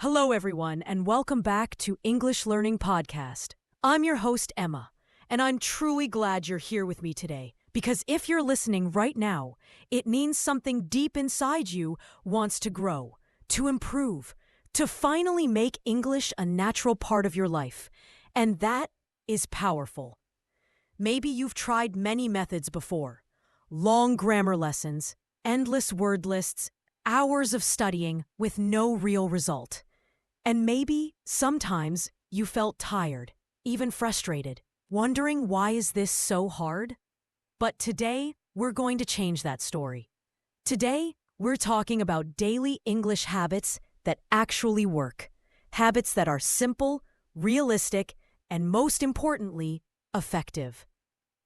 Hello, everyone, and welcome back to English Learning Podcast. I'm your host, Emma, and I'm truly glad you're here with me today because if you're listening right now, it means something deep inside you wants to grow, to improve, to finally make English a natural part of your life. And that is powerful. Maybe you've tried many methods before: long grammar lessons, endless word lists, hours of studying with no real result. And maybe, sometimes, you felt tired, even frustrated, wondering why is this so hard? But today, we're going to change that story. Today, we're talking about daily English habits that actually work. Habits that are simple, realistic, and most importantly, effective.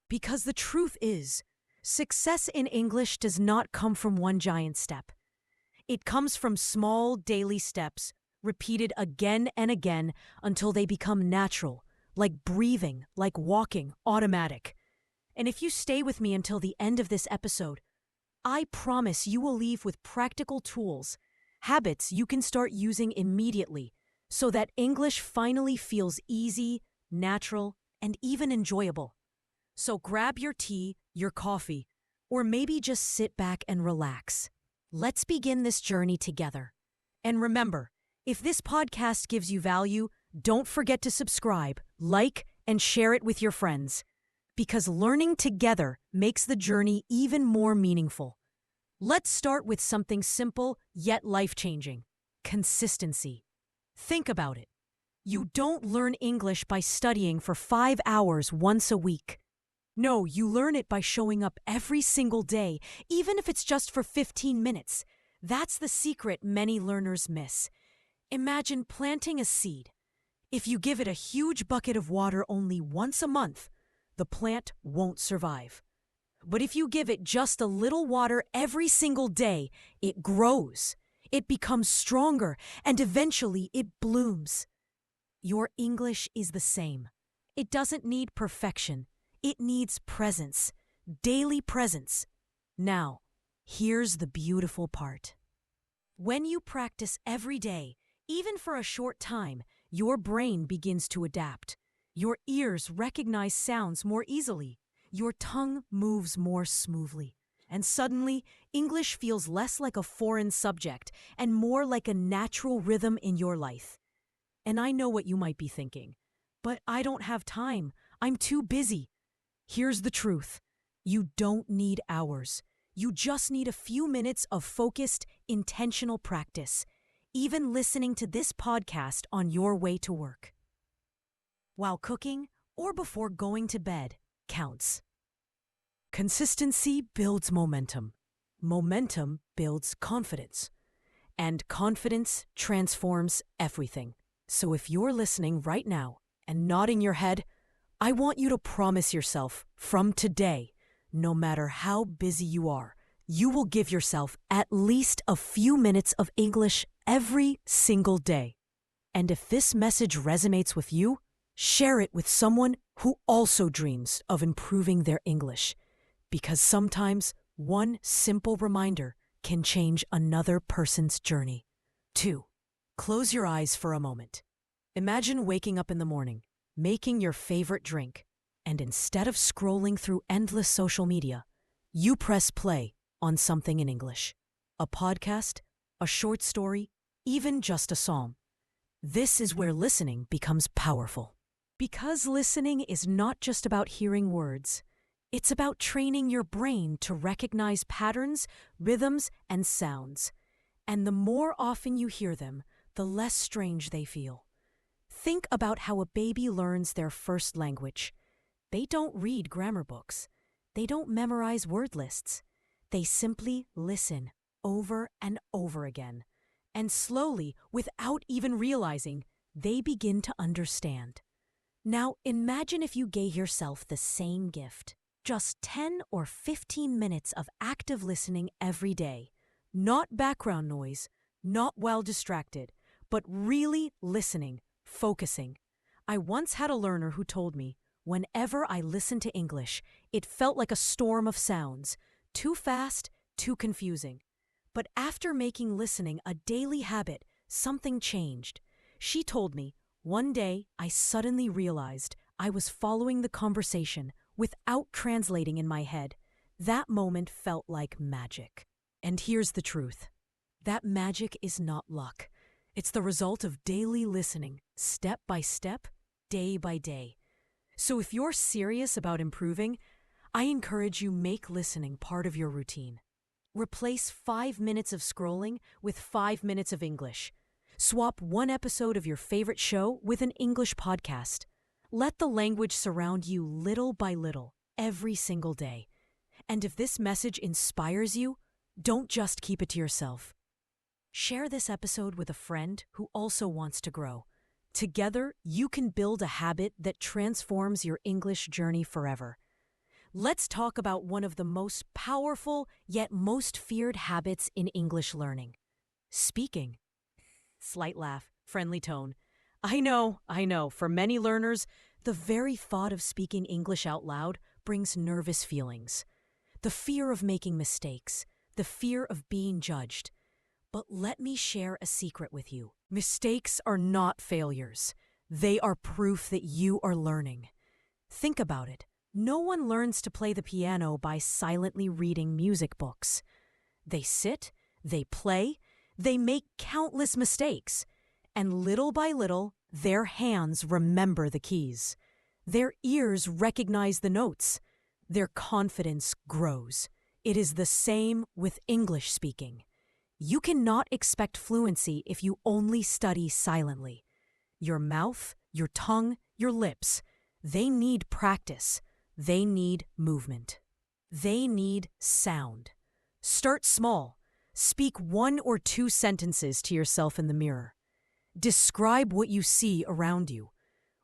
Because the truth is, success in English does not come from one giant step. It comes from small daily steps repeated again and again until they become natural, like breathing, like walking, automatic. And if you stay with me until the end of this episode, I promise you will leave with practical tools, habits you can start using immediately so that English finally feels easy, natural, and even enjoyable. So grab your tea, your coffee, or maybe just sit back and relax. Let's begin this journey together. And remember, if this podcast gives you value, don't forget to subscribe, like, and share it with your friends. Because learning together makes the journey even more meaningful. Let's start with something simple yet life-changing: consistency. Think about it. You don't learn English by studying for 5 hours once a week. No, you learn it by showing up every single day, even if it's just for 15 minutes. That's the secret many learners miss. Imagine planting a seed. If you give it a huge bucket of water only once a month, the plant won't survive. But if you give it just a little water every single day, it grows. It becomes stronger, and eventually it blooms. Your English is the same. It doesn't need perfection. It needs presence, daily presence. Now, here's the beautiful part. When you practice every day, even for a short time, your brain begins to adapt. Your ears recognize sounds more easily. Your tongue moves more smoothly. And suddenly, English feels less like a foreign subject and more like a natural rhythm in your life. And I know what you might be thinking, but I don't have time. I'm too busy. Here's the truth. You don't need hours. You just need a few minutes of focused, intentional practice. Even listening to this podcast on your way to work, while cooking, or before going to bed counts. Consistency builds momentum. Momentum builds confidence. And confidence transforms everything. So if you're listening right now and nodding your head, I want you to promise yourself from today, no matter how busy you are, you will give yourself at least a few minutes of English every single day. And if this message resonates with you, share it with someone who also dreams of improving their English. Because sometimes one simple reminder can change another person's journey. 2. Close your eyes for a moment. Imagine waking up in the morning, making your favorite drink, and instead of scrolling through endless social media, you press play on something in English. A podcast, a short story, even just a song. This is where listening becomes powerful. Because listening is not just about hearing words. It's about training your brain to recognize patterns, rhythms, and sounds. And the more often you hear them, the less strange they feel. Think about how a baby learns their first language. They don't read grammar books. They don't memorize word lists. They simply listen over and over again. And slowly, without even realizing, they begin to understand. Now imagine if you gave yourself the same gift. Just 10 or 15 minutes of active listening every day. Not background noise, not while distracted, but really listening, focusing. I once had a learner who told me, whenever I listened to English, it felt like a storm of sounds, too fast, too confusing. But after making listening a daily habit, something changed. She told me, one day I suddenly realized I was following the conversation without translating in my head. That moment felt like magic. And here's the truth. That magic is not luck. It's the result of daily listening, step by step, day by day. So if you're serious about improving, I encourage you make listening part of your routine. Replace 5 minutes of scrolling with 5 minutes of English. Swap one episode of your favorite show with an English podcast. Let the language surround you little by little, every single day. And if this message inspires you, don't just keep it to yourself. Share this episode with a friend who also wants to grow. Together, you can build a habit that transforms your English journey forever. Let's talk about one of the most powerful yet most feared habits in English learning. Speaking. Slight laugh, friendly tone. I know. For many learners, the very thought of speaking English out loud brings nervous feelings. The fear of making mistakes, the fear of being judged. But let me share a secret with you. Mistakes are not failures. They are proof that you are learning. Think about it. No one learns to play the piano by silently reading music books. They sit, they play, they make countless mistakes, and little by little, their hands remember the keys. Their ears recognize the notes. Their confidence grows. It is the same with English speaking. You cannot expect fluency if you only study silently. Your mouth, your tongue, your lips, they need practice. They need movement. They need sound. Start small. Speak 1 or 2 sentences to yourself in the mirror. Describe what you see around you.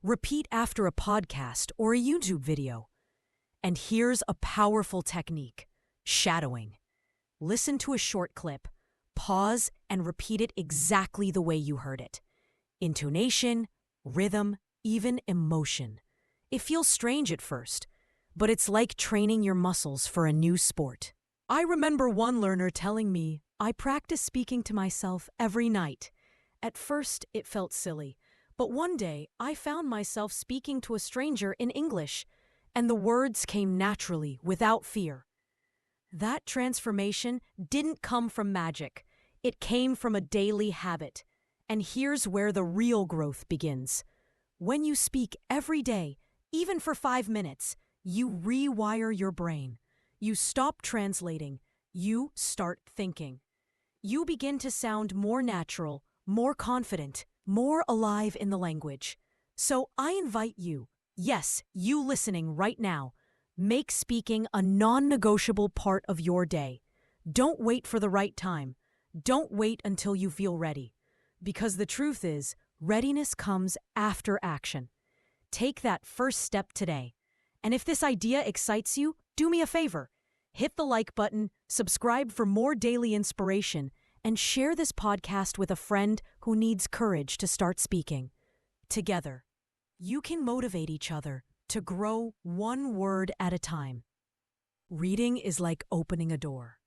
Repeat after a podcast or a YouTube video. And here's a powerful technique: shadowing. Listen to a short clip, pause, and repeat it exactly the way you heard it. Intonation, rhythm, even emotion. It feels strange at first, but it's like training your muscles for a new sport. I remember one learner telling me, I practice speaking to myself every night. At first, it felt silly, but one day I found myself speaking to a stranger in English, and the words came naturally, without fear. That transformation didn't come from magic. It came from a daily habit. And here's where the real growth begins. When you speak every day, even for 5 minutes, you rewire your brain. You stop translating. You start thinking. You begin to sound more natural, more confident, more alive in the language. So I invite you, yes, you listening right now, make speaking a non-negotiable part of your day. Don't wait for the right time. Don't wait until you feel ready. Because the truth is, readiness comes after action. Take that first step today. And if this idea excites you, do me a favor. Hit the like button, subscribe for more daily inspiration, and share this podcast with a friend who needs courage to start speaking. Together, you can motivate each other to grow 1 word at a time. Reading is like opening a door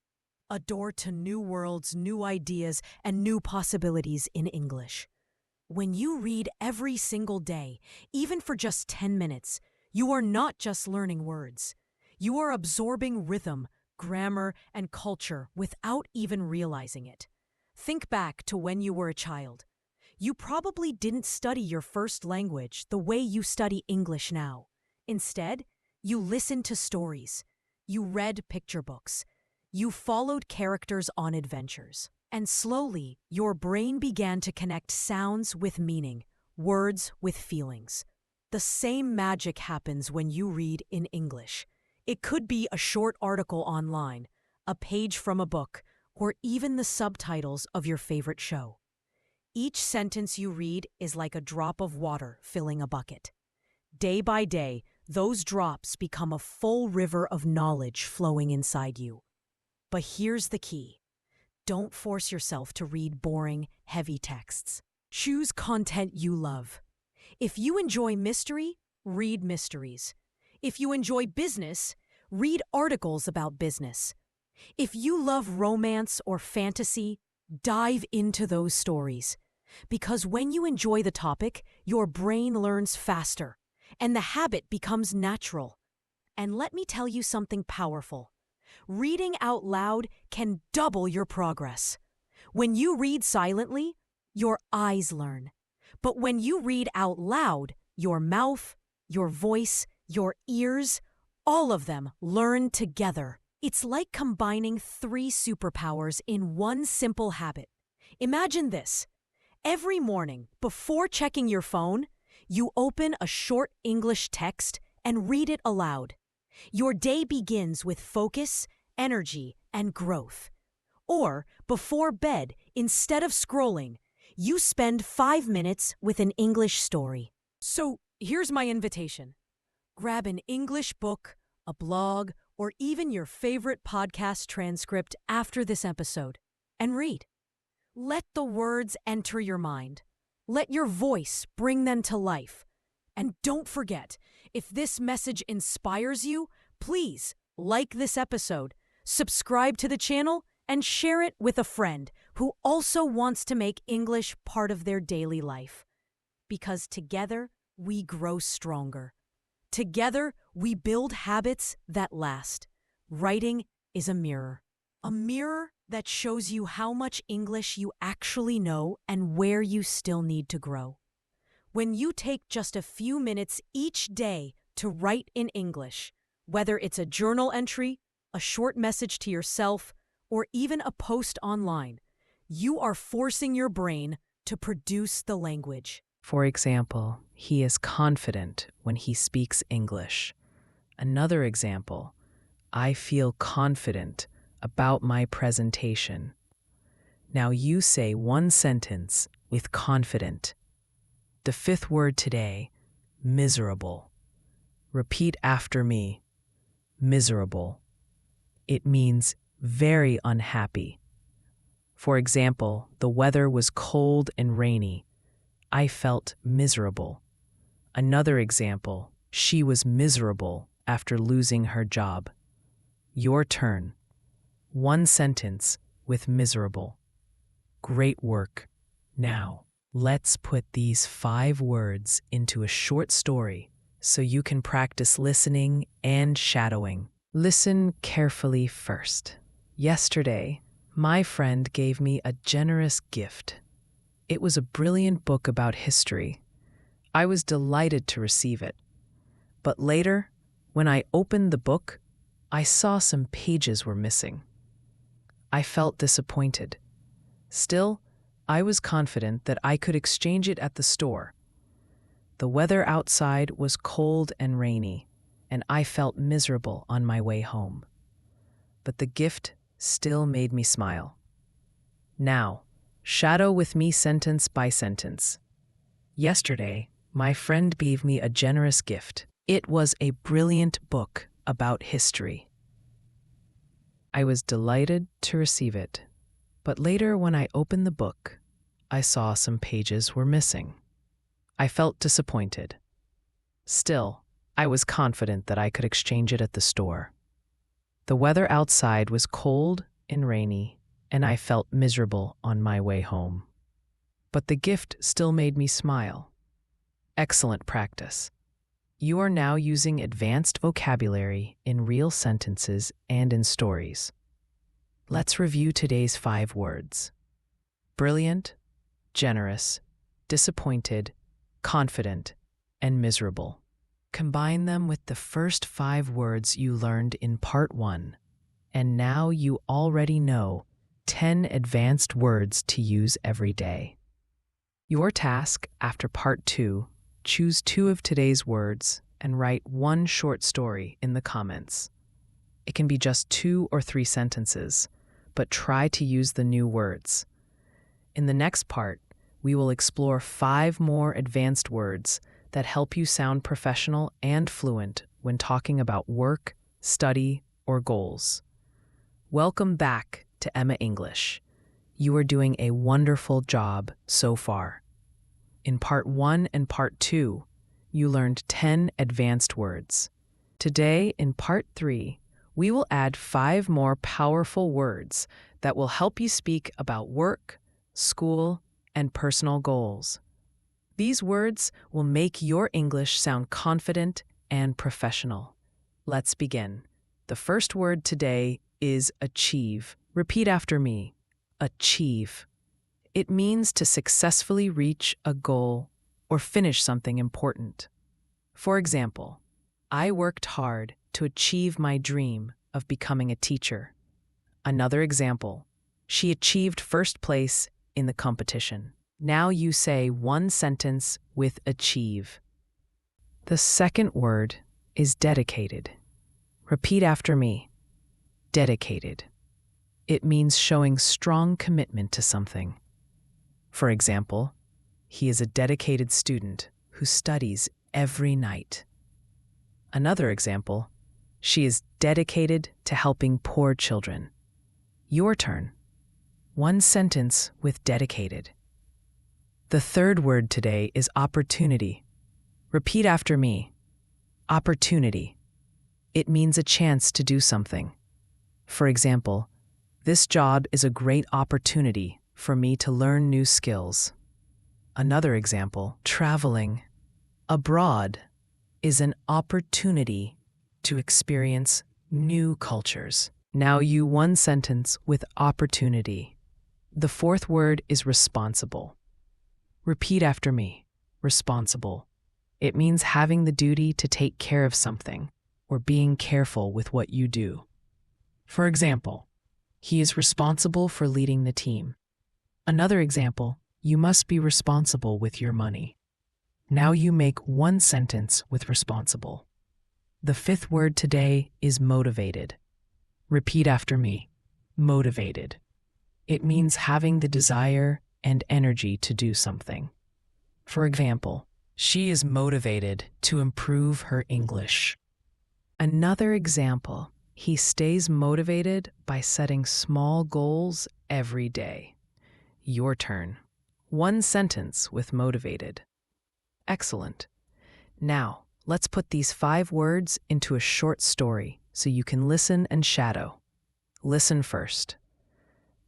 to new worlds, new ideas, and new possibilities in English. When you read every single day, even for just 10 minutes, you are not just learning words. You are absorbing rhythm, grammar, and culture without even realizing it. Think back to when you were a child. You probably didn't study your first language the way you study English now. Instead, you listened to stories. You read picture books. You followed characters on adventures. And slowly, your brain began to connect sounds with meaning, words with feelings. The same magic happens when you read in English. It could be a short article online, a page from a book, or even the subtitles of your favorite show. Each sentence you read is like a drop of water filling a bucket. Day by day, those drops become a full river of knowledge flowing inside you. But here's the key. Don't force yourself to read boring, heavy texts. Choose content you love. If you enjoy mystery, read mysteries. If you enjoy business, read articles about business. If you love romance or fantasy, dive into those stories. Because when you enjoy the topic, your brain learns faster, and the habit becomes natural. And let me tell you something powerful. Reading out loud can double your progress. When you read silently, your eyes learn. But when you read out loud, your mouth, your voice, your ears, all of them learn together. It's like combining 3 superpowers in one simple habit. Imagine this. Every morning, before checking your phone, you open a short English text and read it aloud. Your day begins with focus, energy, and growth. Or, before bed, instead of scrolling, you spend 5 minutes with an English story. So, here's my invitation. Grab an English book, a blog, or even your favorite podcast transcript after this episode, and read. Let the words enter your mind. Let your voice bring them to life. And don't forget, if this message inspires you, please like this episode, subscribe to the channel, and share it with a friend who also wants to make English part of their daily life. Because together, we grow stronger. Together, we build habits that last. Writing is a mirror that shows you how much English you actually know and where you still need to grow. When you take just a few minutes each day to write in English, whether it's a journal entry, a short message to yourself, or even a post online, you are forcing your brain to produce the language. For example, he is confident when he speaks English. Another example, I feel confident about my presentation. Now you say one sentence with confident. The 5th word today, miserable. Repeat after me, miserable. It means very unhappy. For example, the weather was cold and rainy. I felt miserable. Another example, she was miserable after losing her job. Your turn. One sentence with miserable. Great work. Now, let's put these 5 words into a short story so you can practice listening and shadowing. Listen carefully first. Yesterday, my friend gave me a generous gift. It was a brilliant book about history. I was delighted to receive it. But later, when I opened the book, I saw some pages were missing. I felt disappointed. Still, I was confident that I could exchange it at the store. The weather outside was cold and rainy, and I felt miserable on my way home. But the gift still made me smile. Now, shadow with me sentence by sentence. Yesterday, my friend gave me a generous gift. It was a brilliant book about history. I was delighted to receive it, but later when I opened the book, I saw some pages were missing. I felt disappointed. Still, I was confident that I could exchange it at the store. The weather outside was cold and rainy, and I felt miserable on my way home. But the gift still made me smile. Excellent practice. You are now using advanced vocabulary in real sentences and in stories. Let's review today's 5 words. Brilliant, generous, disappointed, confident, and miserable. Combine them with the first 5 words you learned in Part 1, and now you already know 10 advanced words to use every day. Your task after Part 2, choose 2 of today's words and write 1 short story in the comments. It can be just 2 or 3 sentences, but try to use the new words. In the next part, we will explore 5 more advanced words that help you sound professional and fluent when talking about work, study, or goals. Welcome back to Emma English. You are doing a wonderful job so far. In Part 1 and Part 2, you learned 10 advanced words. Today, in Part 3, we will add 5 more powerful words that will help you speak about work, school, and personal goals. These words will make your English sound confident and professional. Let's begin. The first word today is achieve. Repeat after me. Achieve. It means to successfully reach a goal or finish something important. For example, I worked hard to achieve my dream of becoming a teacher. Another example, she achieved first place in the competition. Now you say one sentence with achieve. The second word is dedicated. Repeat after me. Dedicated. It means showing strong commitment to something. For example, he is a dedicated student who studies every night. Another example, she is dedicated to helping poor children. Your turn. One sentence with dedicated. The third word today is opportunity. Repeat after me. Opportunity. It means a chance to do something. For example, this job is a great opportunity for me to learn new skills. Another example, traveling abroad is an opportunity to experience new cultures. Now you one sentence with opportunity. The fourth word is responsible. Repeat after me. Responsible. It means having the duty to take care of something or being careful with what you do. For example, he is responsible for leading the team. Another example, you must be responsible with your money. Now you make one sentence with responsible. The fifth word today is motivated. Repeat after me. Motivated. It means having the desire and energy to do something. For example, she is motivated to improve her English. Another example, he stays motivated by setting small goals every day. Your turn. One sentence with motivated. Excellent. Now, let's put these 5 words into a short story so you can listen and shadow. Listen first.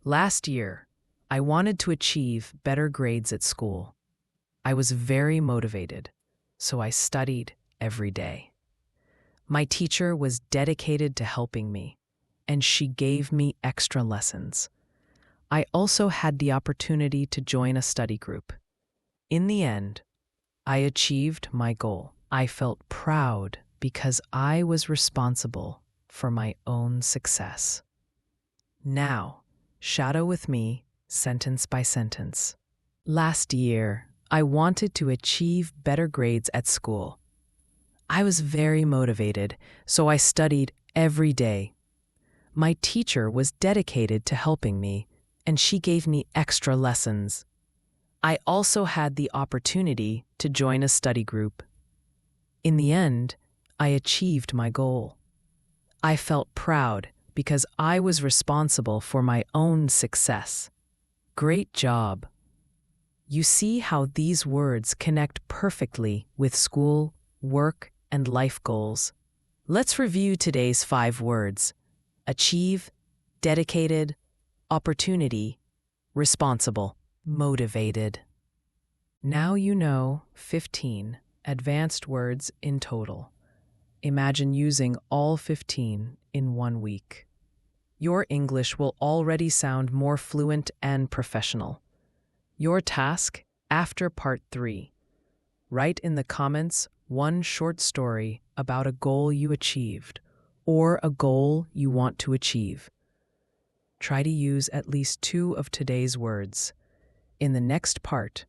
Last year, I wanted to achieve better grades at school. I was very motivated, so I studied every day. My teacher was dedicated to helping me, and she gave me extra lessons. I also had the opportunity to join a study group. In the end, I achieved my goal. I felt proud because I was responsible for my own success. Now, shadow with me, sentence by sentence. Last year, I wanted to achieve better grades at school. I was very motivated, so I studied every day. My teacher was dedicated to helping me, and she gave me extra lessons. I also had the opportunity to join a study group. In the end, I achieved my goal. I felt proud because I was responsible for my own success. Great job. You see how these words connect perfectly with school, work, and life goals. Let's review today's 5 words: achieve, dedicated, opportunity, responsible, motivated. Now you know 15 advanced words in total. Imagine using all 15 in 1 week. Your English will already sound more fluent and professional. Your task after part 3. Write in the comments one short story about a goal you achieved or a goal you want to achieve. Try to use at least 2 of today's words. In the next part,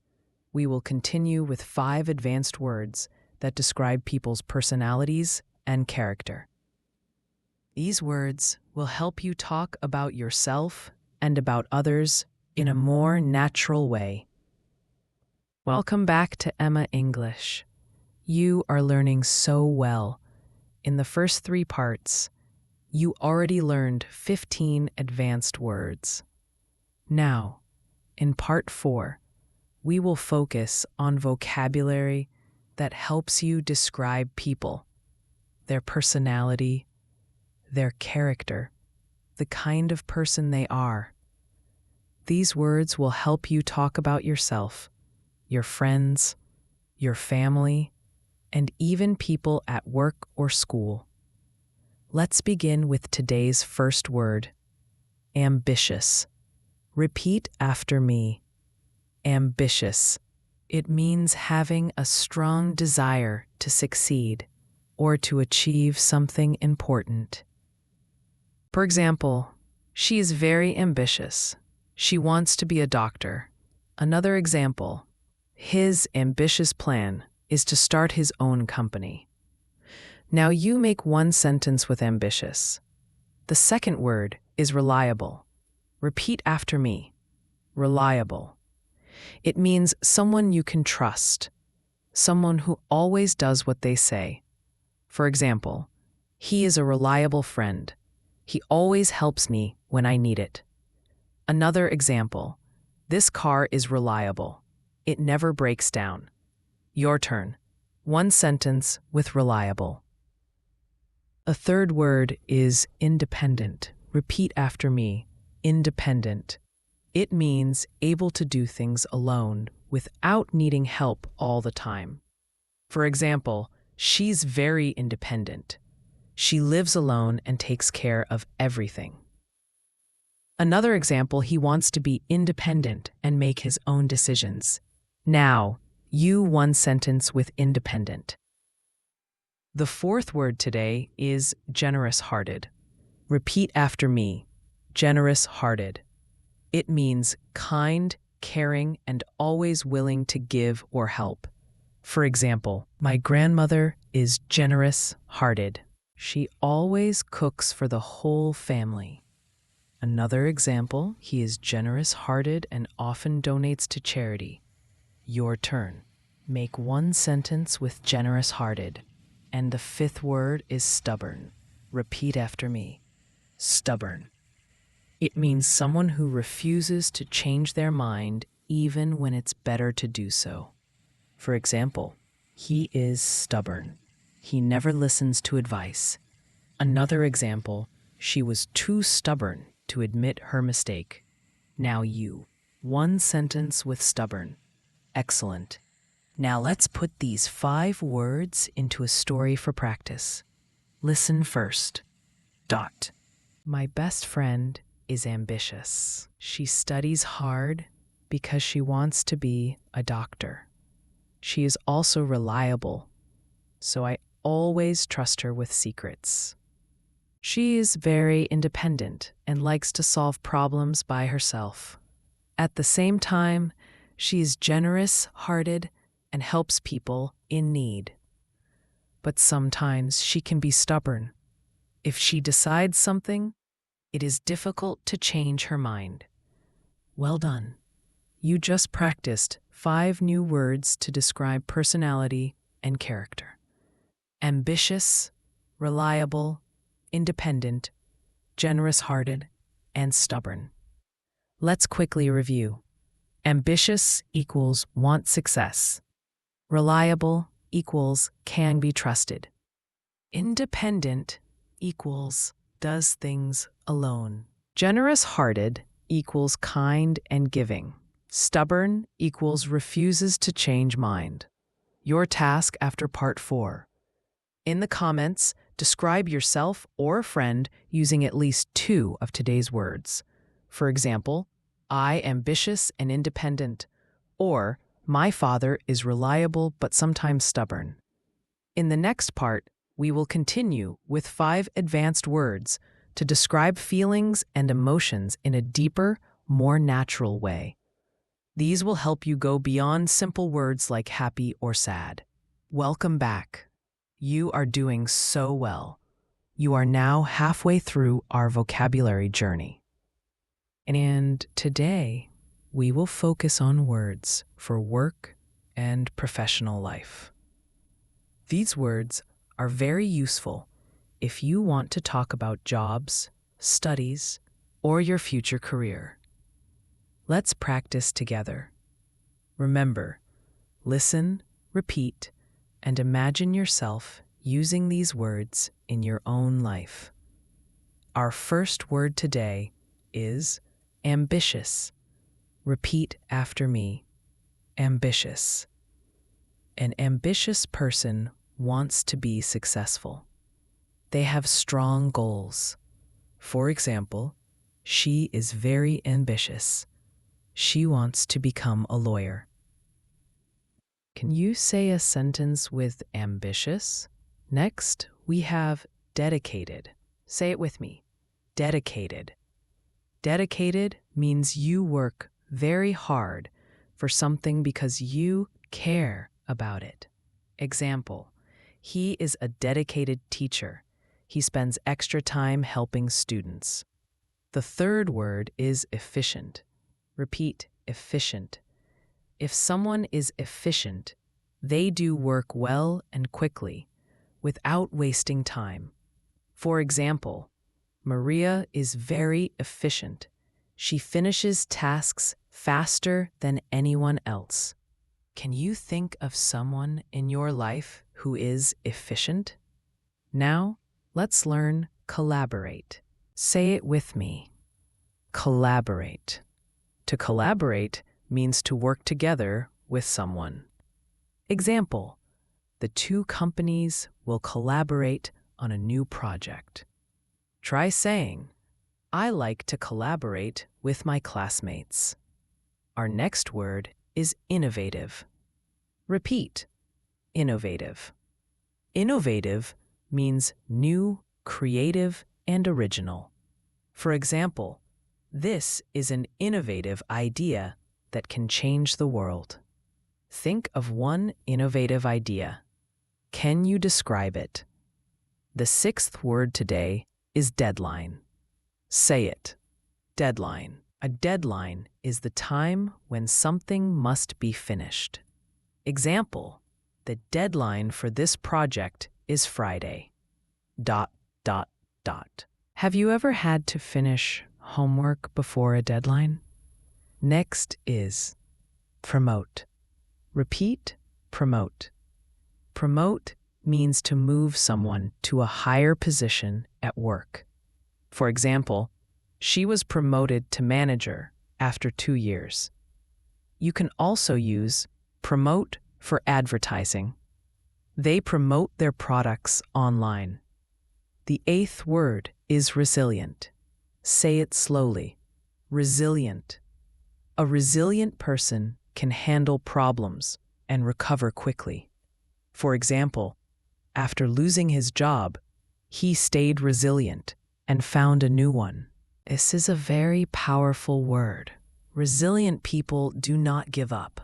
we will continue with 5 advanced words that describe people's personalities and character. These words will help you talk about yourself and about others in a more natural way. Welcome back to Emma English. You are learning so well. In the first 3 parts, you already learned 15 advanced words. Now, in part 4, we will focus on vocabulary that helps you describe people, their personality, their character, the kind of person they are. These words will help you talk about yourself, your friends, your family, and even people at work or school. Let's begin with today's first word, ambitious. Repeat after me. Ambitious. It means having a strong desire to succeed or to achieve something important. For example, she is very ambitious. She wants to be a doctor. Another example, his ambitious plan is to start his own company. Now you make one sentence with ambitious. The second word is reliable. Repeat after me. Reliable. It means someone you can trust, someone who always does what they say. For example, he is a reliable friend. He always helps me when I need it. Another example, this car is reliable. It never breaks down. Your turn. One sentence with reliable. A third word is independent. Repeat after me. Independent. It means able to do things alone without needing help all the time. For example, she's very independent. She lives alone and takes care of everything. Another example, he wants to be independent and make his own decisions. Now, you one sentence with independent. The fourth word today is generous-hearted. Repeat after me. Generous-hearted. It means kind, caring, and always willing to give or help. For example, my grandmother is generous-hearted. She always cooks for the whole family. Another example, he is generous-hearted and often donates to charity. Your turn. Make one sentence with generous-hearted. And the fifth word is stubborn. Repeat after me. Stubborn. It means someone who refuses to change their mind even when it's better to do so. For example, he is stubborn. He never listens to advice. Another example, she was too stubborn to admit her mistake. Now you. One sentence with stubborn. Excellent. Now let's put these 5 words into a story for practice. Listen first. My best friend is ambitious. She studies hard because she wants to be a doctor. She is also reliable, so I always trust her with secrets. She is very independent and likes to solve problems by herself. At the same time, she is generous-hearted and helps people in need. But sometimes she can be stubborn. If she decides something, it is difficult to change her mind. Well done. You just practiced 5 new words to describe personality and character. Ambitious, reliable, independent, generous-hearted, and stubborn. Let's quickly review. Ambitious equals want success. Reliable equals can be trusted. Independent equals does things alone. Generous-hearted equals kind and giving. Stubborn equals refuses to change mind. Your task after part 4. In the comments, describe yourself or a friend using at least 2 of today's words. For example, I am ambitious and independent, or my father is reliable but sometimes stubborn. In the next part, we will continue with 5 advanced words to describe feelings and emotions in a deeper, more natural way. These will help you go beyond simple words like happy or sad. Welcome back. You are doing so well. You are now halfway through our vocabulary journey. And today, we will focus on words for work and professional life. These words are very useful if you want to talk about jobs, studies, or your future career. Let's practice together. Remember, listen, repeat, and imagine yourself using these words in your own life. Our first word today is ambitious. Repeat after me. Ambitious. An ambitious person wants to be successful. They have strong goals. For example, she is very ambitious. She wants to become a lawyer. Can you say a sentence with ambitious? Next, we have dedicated. Say it with me. Dedicated. Dedicated means you work very hard for something because you care about it. Example, he is a dedicated teacher. He spends extra time helping students. The third word is efficient. Repeat, efficient. If someone is efficient, they do work well and quickly, without wasting time. For example, Maria is very efficient. She finishes tasks faster than anyone else. Can you think of someone in your life who is efficient? Now, let's learn collaborate. Say it with me. Collaborate. To collaborate means to work together with someone. Example, the two companies will collaborate on a new project. Try saying, I like to collaborate with my classmates. Our next word is innovative. Repeat, innovative. Innovative means new, creative, and original. For example, this is an innovative idea that can change the world. Think of one innovative idea. Can you describe it? The sixth word today is deadline. Say it. Deadline. A deadline is the time when something must be finished. Example, the deadline for this project is Friday. ... Have you ever had to finish homework before a deadline? Next is promote. Repeat, promote. Promote means to move someone to a higher position at work. For example, she was promoted to manager after 2 years. You can also use promote for advertising. They promote their products online. The eighth word is resilient. Say it slowly. Resilient. A resilient person can handle problems and recover quickly. For example, after losing his job, he stayed resilient and found a new one. This is a very powerful word. Resilient people do not give up.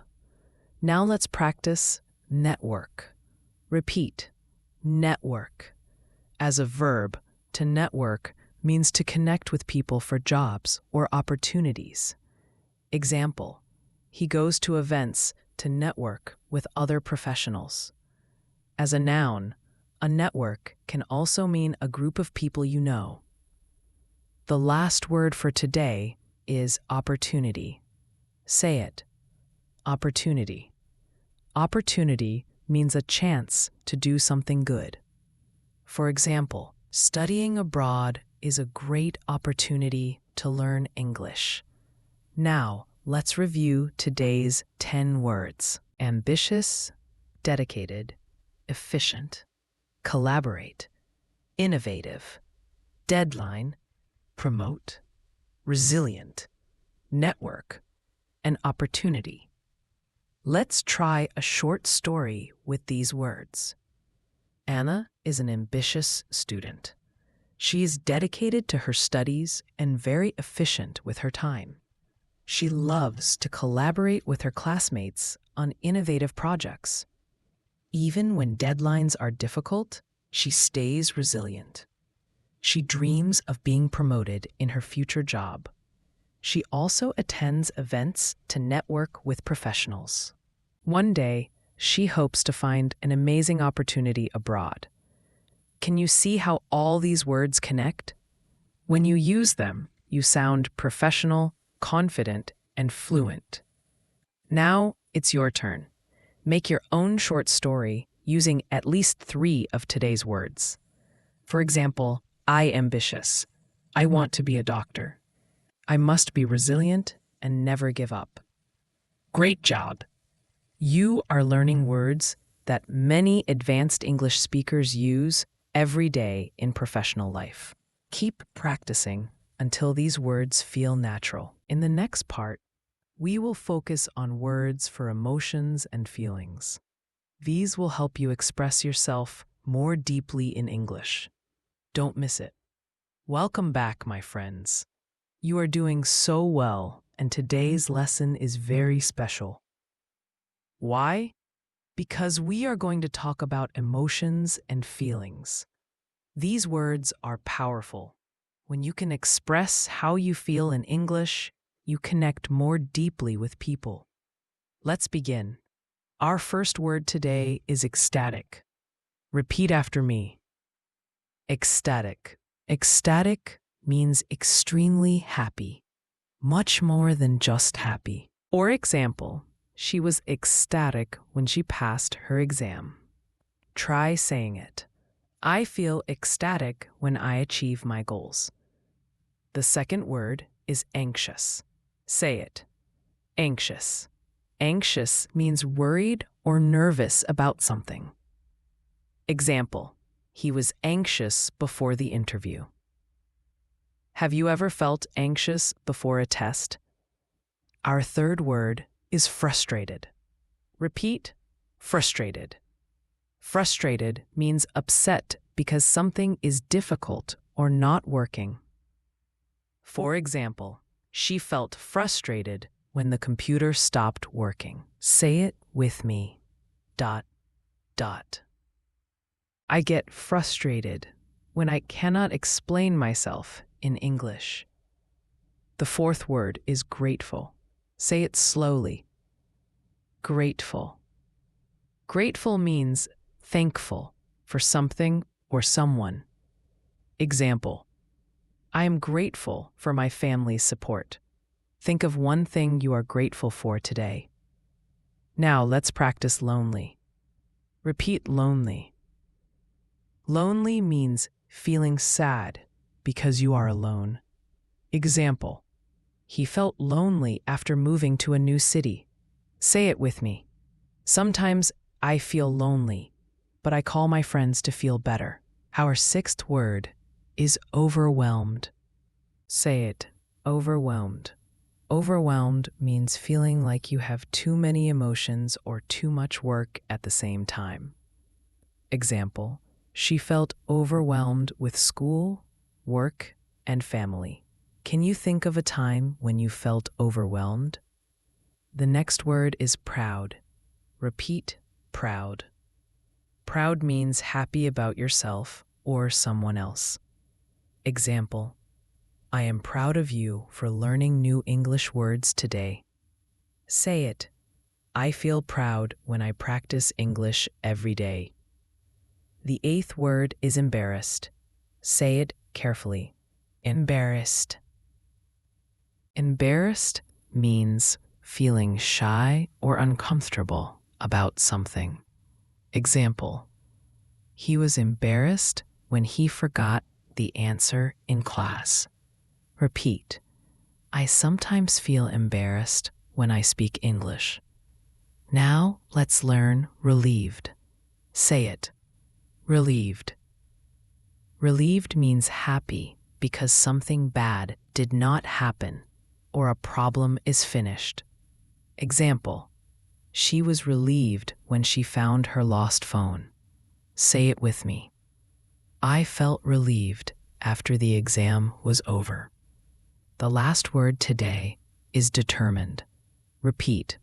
Now let's practice network. Repeat, network. As a verb, to network means to connect with people for jobs or opportunities. Example, he goes to events to network with other professionals. As a noun, a network can also mean a group of people you know. The last word for today is opportunity. Say it. Opportunity. Opportunity means a chance to do something good. For example, studying abroad is a great opportunity to learn English. Now, let's review today's 10 words. Ambitious, dedicated, efficient, collaborate, innovative, deadline, promote, resilient, network, and opportunity. Let's try a short story with these words. Anna is an ambitious student. She is dedicated to her studies and very efficient with her time. She loves to collaborate with her classmates on innovative projects. Even when deadlines are difficult, she stays resilient. She dreams of being promoted in her future job. She also attends events to network with professionals. One day, she hopes to find an amazing opportunity abroad. Can you see how all these words connect? When you use them, you sound professional, confident, and fluent. Now it's your turn. Make your own short story using at least 3 of today's words. For example, I ambitious. I want to be a doctor. I must be resilient and never give up. Great job! You are learning words that many advanced English speakers use every day in professional life. Keep practicing until these words feel natural. In the next part, we will focus on words for emotions and feelings. These will help you express yourself more deeply in English. Don't miss it. Welcome back, my friends. You are doing so well, and today's lesson is very special. Why? Because we are going to talk about emotions and feelings. These words are powerful. When you can express how you feel in English, you connect more deeply with people. Let's begin. Our first word today is ecstatic. Repeat after me. Ecstatic. Ecstatic means extremely happy, much more than just happy. For example, she was ecstatic when she passed her exam. Try saying it. I feel ecstatic when I achieve my goals. The second word is anxious. Say it. Anxious. Anxious means worried or nervous about something. Example, he was anxious before the interview. Have you ever felt anxious before a test? Our third word is frustrated. Repeat, frustrated. Frustrated means upset because something is difficult or not working. For example, she felt frustrated when the computer stopped working. Say it with me. ... I get frustrated when I cannot explain myself in English. The fourth word is grateful. Say it slowly. Grateful. Grateful means thankful for something or someone. Example, I am grateful for my family's support. Think of one thing you are grateful for today. Now let's practice lonely. Repeat lonely. Lonely means feeling sad because you are alone. Example, he felt lonely after moving to a new city. Say it with me. Sometimes I feel lonely, but I call my friends to feel better. Our sixth word is overwhelmed. Say it. Overwhelmed. Overwhelmed means feeling like you have too many emotions or too much work at the same time. Example, she felt overwhelmed with school, work, and family. Can you think of a time when you felt overwhelmed? The next word is proud. Repeat, proud. Proud means happy about yourself or someone else. Example, I am proud of you for learning new English words today. Say it. I feel proud when I practice English every day. The eighth word is embarrassed. Say it carefully. Embarrassed. Embarrassed means feeling shy or uncomfortable about something. Example, he was embarrassed when he forgot the answer in class. Repeat, I sometimes feel embarrassed when I speak English. Now let's learn relieved. Say it. Relieved. Relieved means happy because something bad did not happen or a problem is finished. Example, she was relieved when she found her lost phone. Say it with me. I felt relieved after the exam was over. The last word today is determined. Repeat.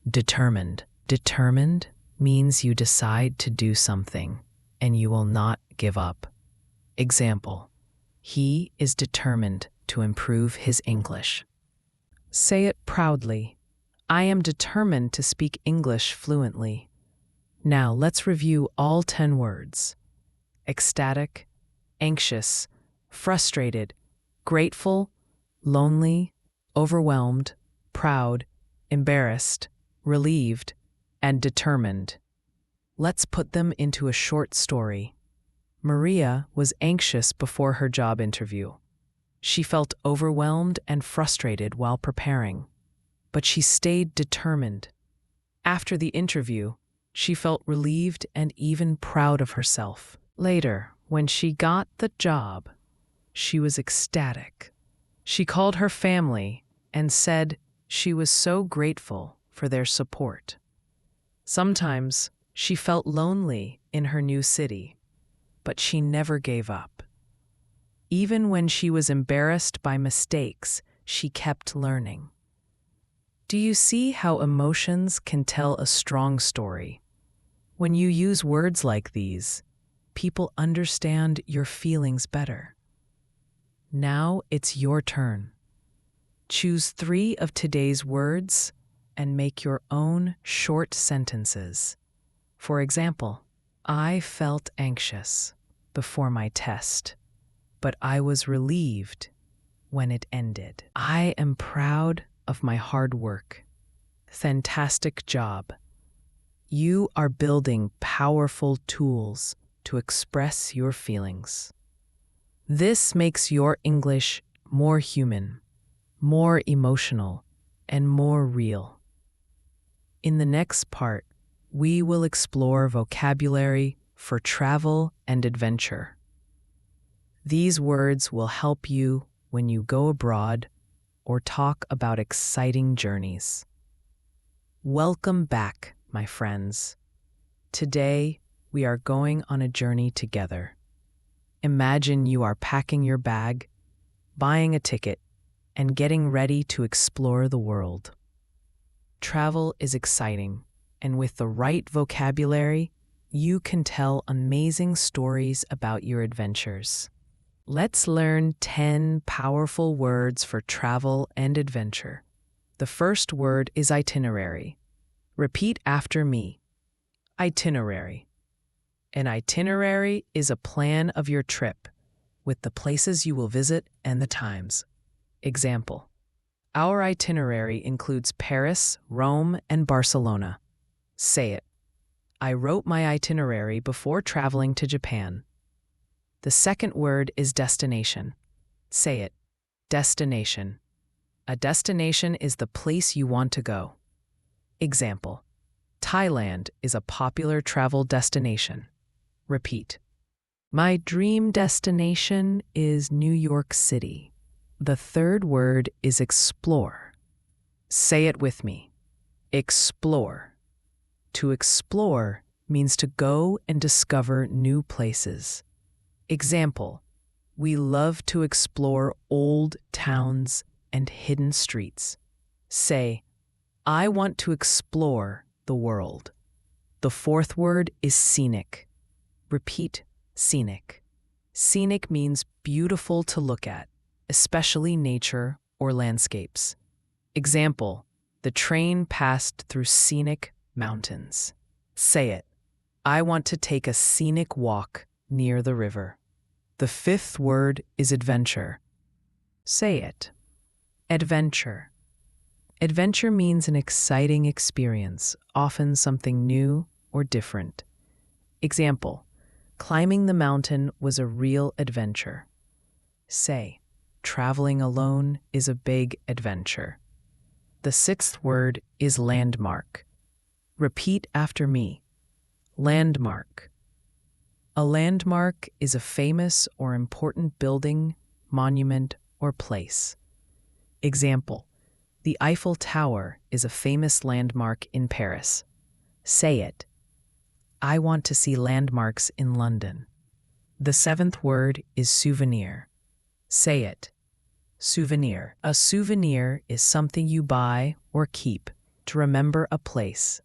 Determined. Determined means you decide to do something and you will not give up. Example, he is determined to improve his English. Say it proudly. I am determined to speak English fluently. Now let's review all 10 words. Ecstatic, anxious, frustrated, grateful, lonely, overwhelmed, proud, embarrassed, relieved, and determined. Let's put them into a short story. Maria was anxious before her job interview. She felt overwhelmed and frustrated while preparing. but she stayed determined. After the interview, she felt relieved and even proud of herself. Later, when she got the job, she was ecstatic. She called her family and said she was so grateful for their support. Sometimes she felt lonely in her new city, but she never gave up. Even when she was embarrassed by mistakes, she kept learning. Do you see how emotions can tell a strong story? When you use words like these, people understand your feelings better. Now it's your turn. Choose 3 of today's words and make your own short sentences. For example, I felt anxious before my test, but I was relieved when it ended. I am proud of my hard work. Fantastic job. You are building powerful tools to express your feelings. This makes your English more human, more emotional, and more real. In the next part, we will explore vocabulary for travel and adventure. These words will help you when you go abroad or talk about exciting journeys. Welcome back, my friends. Today, we are going on a journey together. Imagine you are packing your bag, buying a ticket, and getting ready to explore the world. Travel is exciting, and with the right vocabulary, you can tell amazing stories about your adventures. Let's learn 10 powerful words for travel and adventure. The first word is itinerary. Repeat after me. Itinerary. An itinerary is a plan of your trip, with the places you will visit and the times. Example: our itinerary includes Paris, Rome, and Barcelona. Say it. I wrote my itinerary before traveling to Japan. The second word is destination. Say it. Destination. A destination is the place you want to go. Example: Thailand is a popular travel destination. Repeat. My dream destination is New York City. The third word is explore. Say it with me. Explore. To explore means to go and discover new places. Example: we love to explore old towns and hidden streets. Say, I want to explore the world. The fourth word is scenic. Repeat, scenic. Scenic means beautiful to look at, especially nature or landscapes. Example: the train passed through scenic mountains. Say it. I want to take a scenic walk near the river. The fifth word is adventure. Say it. Adventure. Adventure means an exciting experience, often something new or different. Example: climbing the mountain was a real adventure. Say, traveling alone is a big adventure. The sixth word is landmark. Repeat after me. Landmark. A landmark is a famous or important building, monument, or place. Example: the Eiffel Tower is a famous landmark in Paris. Say it. I want to see landmarks in London. The seventh word is souvenir. Say it. Souvenir. A souvenir is something you buy or keep to remember a place.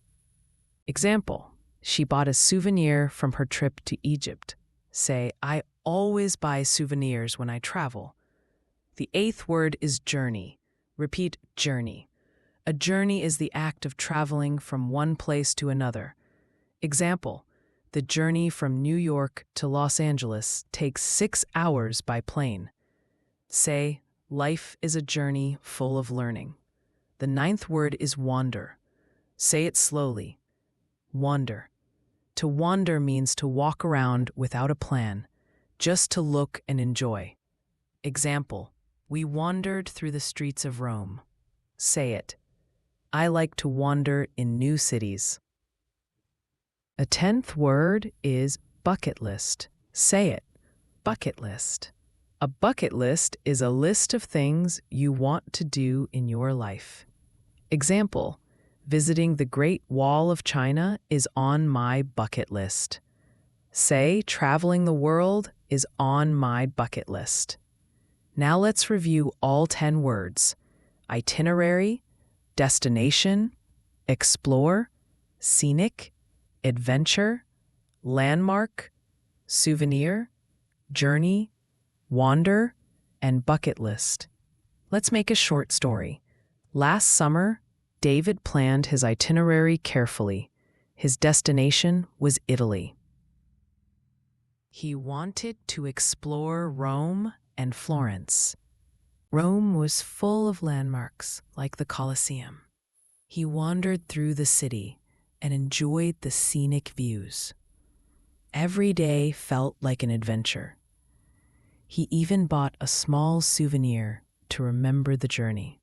Example: she bought a souvenir from her trip to Egypt. Say, I always buy souvenirs when I travel. The eighth word is journey. Repeat, journey. A journey is the act of traveling from one place to another. Example: the journey from New York to Los Angeles takes 6 hours by plane. Say, life is a journey full of learning. The ninth word is wander. Say it slowly. Wander. To wander means to walk around without a plan, just to look and enjoy. Example: we wandered through the streets of Rome. Say it. I like to wander in new cities. A 10th word is bucket list. Say it. Bucket list. A bucket list is a list of things you want to do in your life. Example, visiting the Great Wall of China is on my bucket list. Say, traveling the world is on my bucket list. Now let's review all 10 words: itinerary, destination, explore, scenic, adventure, landmark, souvenir, journey, wander, and bucket list. Let's make a short story. Last summer, David planned his itinerary carefully. His destination was Italy. He wanted to explore Rome and Florence. Rome was full of landmarks like the Colosseum. He wandered through the city and enjoyed the scenic views. Every day felt like an adventure. He even bought a small souvenir to remember the journey.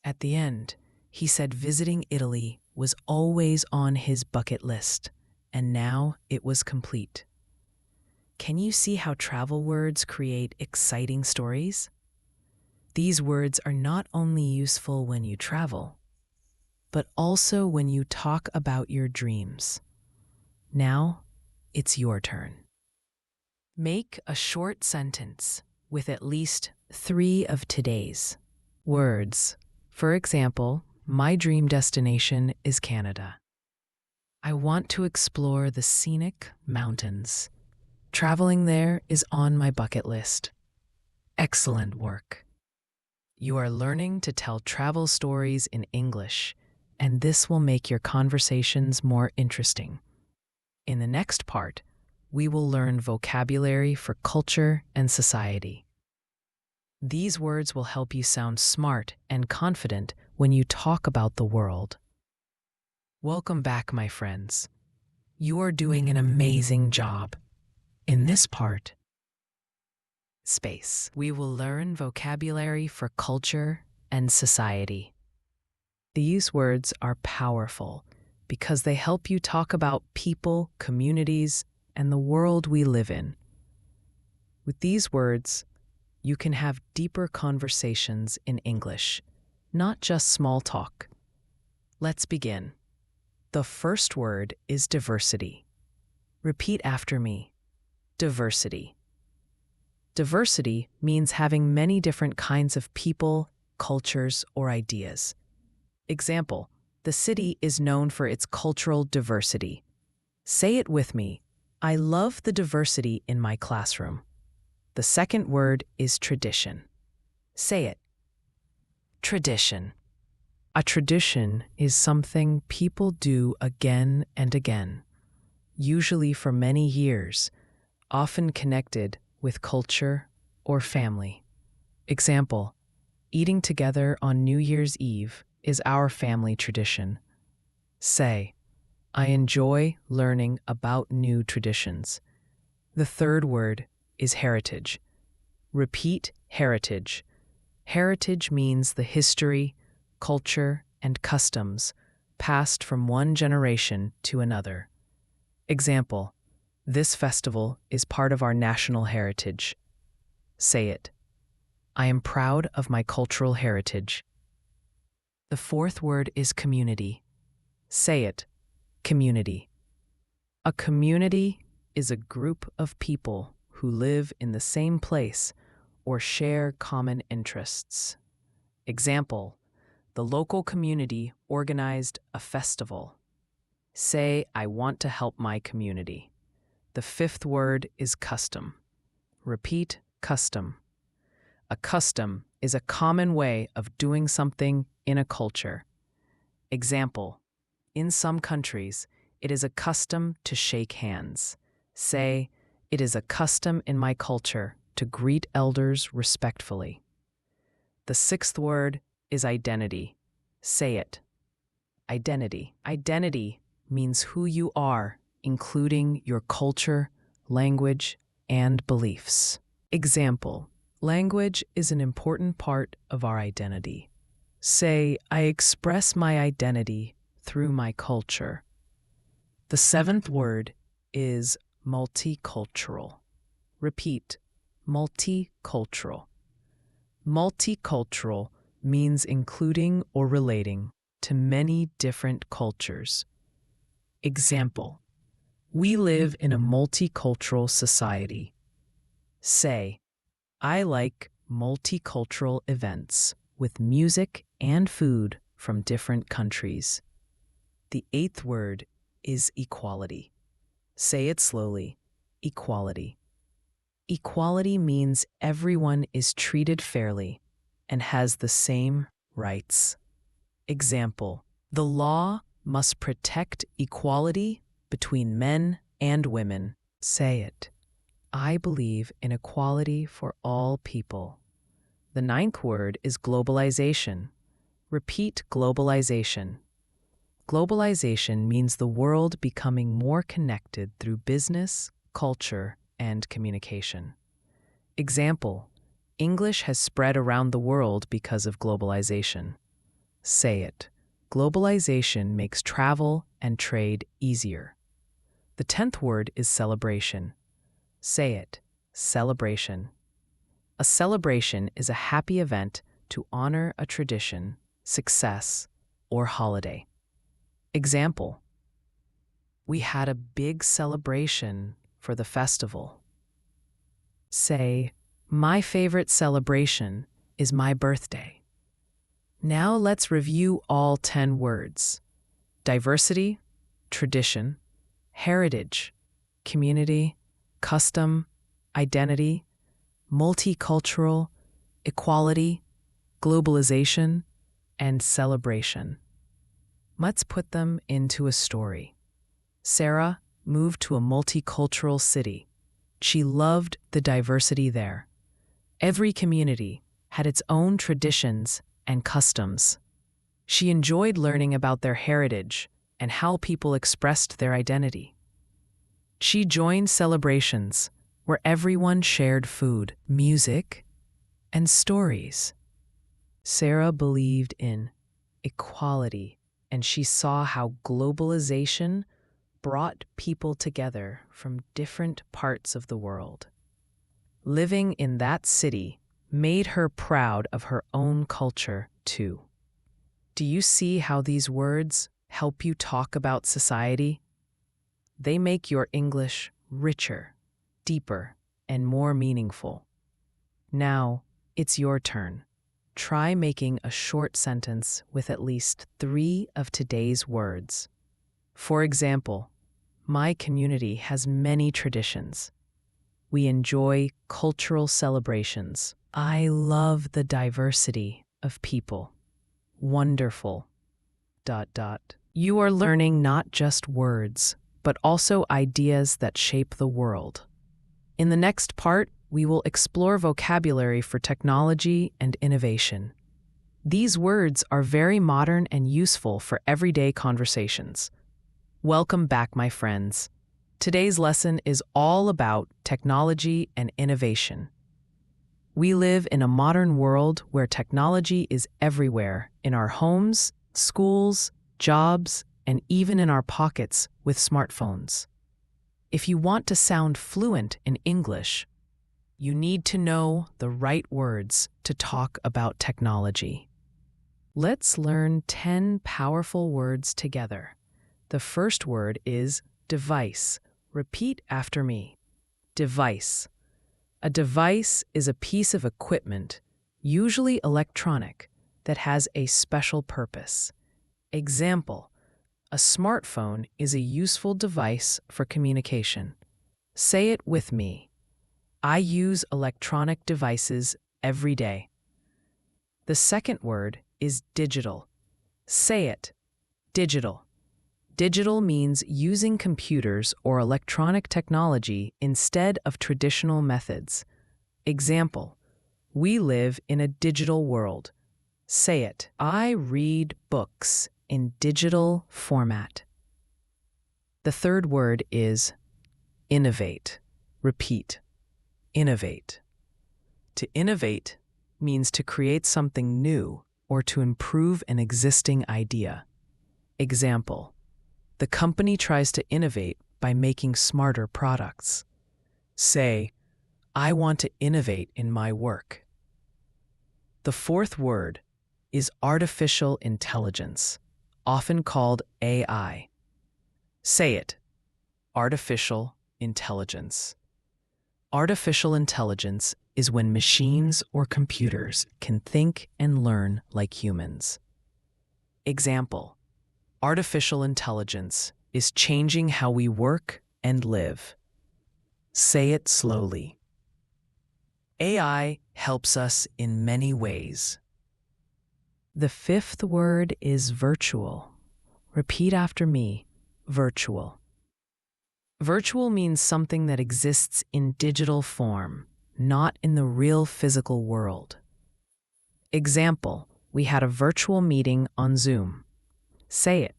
At the end, he said visiting Italy was always on his bucket list, and now it was complete. Can you see how travel words create exciting stories? These words are not only useful when you travel, but also when you talk about your dreams. Now, it's your turn. Make a short sentence with at least 3 of today's words. For example, my dream destination is Canada. I want to explore the scenic mountains. Traveling there is on my bucket list. Excellent work. You are learning to tell travel stories in English, and this will make your conversations more interesting. In the next part, we will learn vocabulary for culture and society. These words will help you sound smart and confident when you talk about the world. Welcome back, my friends. You are doing an amazing job. In this part, space, we will learn vocabulary for culture and society. These words are powerful because they help you talk about people, communities, and the world we live in. With these words, you can have deeper conversations in English, not just small talk. Let's begin. The first word is diversity. Repeat after me. Diversity. Diversity means having many different kinds of people, cultures, or ideas. Example, the city is known for its cultural diversity. Say it with me. I love the diversity in my classroom. The second word is tradition. Say it. Tradition. A tradition is something people do again and again, usually for many years, often connected with culture or family. Example, eating together on New Year's Eve is our family tradition. Say, I enjoy learning about new traditions. The third word is heritage. Repeat heritage. Heritage means the history, culture, and customs passed from one generation to another. Example, this festival is part of our national heritage. Say it. I am proud of my cultural heritage. The fourth word is community. Say it. Community. A community is a group of people who live in the same place or share common interests. Example, the local community organized a festival. Say, I want to help my community. The fifth word is custom. Repeat, custom. A custom is a common way of doing something in a culture. Example, in some countries, it is a custom to shake hands. Say, it is a custom in my culture to greet elders respectfully. The sixth word is identity. Say it. Identity. Identity means who you are, including your culture, language, and beliefs. Example, language is an important part of our identity. Say, I express my identity through my culture. The seventh word is multicultural. Repeat, multicultural. Multicultural means including or relating to many different cultures. Example, we live in a multicultural society. Say, I like multicultural events with music and food from different countries. The eighth word is equality. Say it slowly, equality. Equality means everyone is treated fairly and has the same rights. Example, the law must protect equality between men and women. Say it. I believe in equality for all people. The ninth word is globalization. Repeat, globalization. Globalization means the world becoming more connected through business, culture, and communication. Example, English has spread around the world because of globalization. Say it. Globalization makes travel and trade easier. The 10th word is celebration. Say it. Celebration. A celebration is a happy event to honor a tradition, success, or holiday. Example, we had a big celebration for the festival. Say, my favorite celebration is my birthday. Now let's review all 10 words. Diversity, tradition, heritage, community, custom, identity, multicultural, equality, globalization, and celebration. Let's put them into a story. Sarah moved to a multicultural city. She loved the diversity there. Every community had its own traditions and customs. She enjoyed learning about their heritage and how people expressed their identity. She joined celebrations where everyone shared food, music, and stories. Sarah believed in equality, and she saw how globalization brought people together from different parts of the world. Living in that city made her proud of her own culture, too. Do you see how these words help you talk about society? They make your English richer, deeper, and more meaningful. Now, it's your turn. Try making a short sentence with at least 3 of today's words. For example, my community has many traditions. We enjoy cultural celebrations. I love the diversity of people. Wonderful. ... You are learning not just words, but also ideas that shape the world. In the next part, we will explore vocabulary for technology and innovation. These words are very modern and useful for everyday conversations. Welcome back, my friends. Today's lesson is all about technology and innovation. We live in a modern world where technology is everywhere, in our homes, schools, jobs, and even in our pockets with smartphones. If you want to sound fluent in English, you need to know the right words to talk about technology. Let's learn 10 powerful words together. The first word is device. Repeat after me. Device. A device is a piece of equipment, usually electronic, that has a special purpose. Example, a smartphone is a useful device for communication. Say it with me. I use electronic devices every day. The second word is digital. Say it. Digital. Digital means using computers or electronic technology instead of traditional methods. Example, we live in a digital world. Say it. I read books in digital format. The third word is innovate. Repeat. Innovate. To innovate means to create something new or to improve an existing idea. Example: the company tries to innovate by making smarter products. Say, I want to innovate in my work. The fourth word is artificial intelligence, often called AI. Say it. Artificial intelligence. Artificial intelligence is when machines or computers can think and learn like humans. Example: artificial intelligence is changing how we work and live. Say it slowly. AI helps us in many ways. The fifth word is virtual. Repeat after me: virtual. Virtual means something that exists in digital form, not in the real physical world. Example: we had a virtual meeting on Zoom. Say it.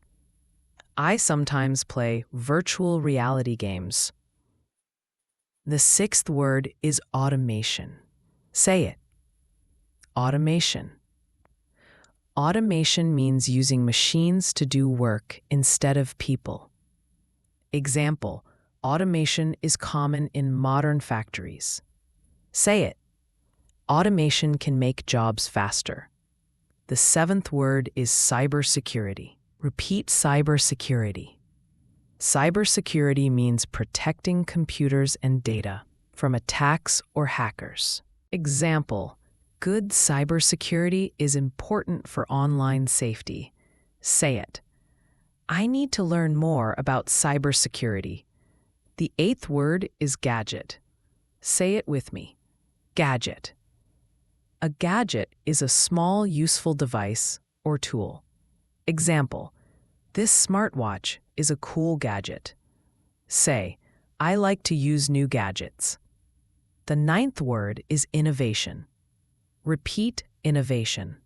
I sometimes play virtual reality games. The sixth word is automation. Say it. Automation. Automation means using machines to do work instead of people. Example: automation is common in modern factories. Say it. Automation can make jobs faster. The seventh word is cybersecurity. Repeat: cybersecurity. Cybersecurity means protecting computers and data from attacks or hackers. Example: good cybersecurity is important for online safety. Say it. I need to learn more about cybersecurity. The eighth word is gadget. Say it with me. Gadget. A gadget is a small, useful device or tool. Example: this smartwatch is a cool gadget. Say, I like to use new gadgets. The ninth word is innovation. Repeat: innovation.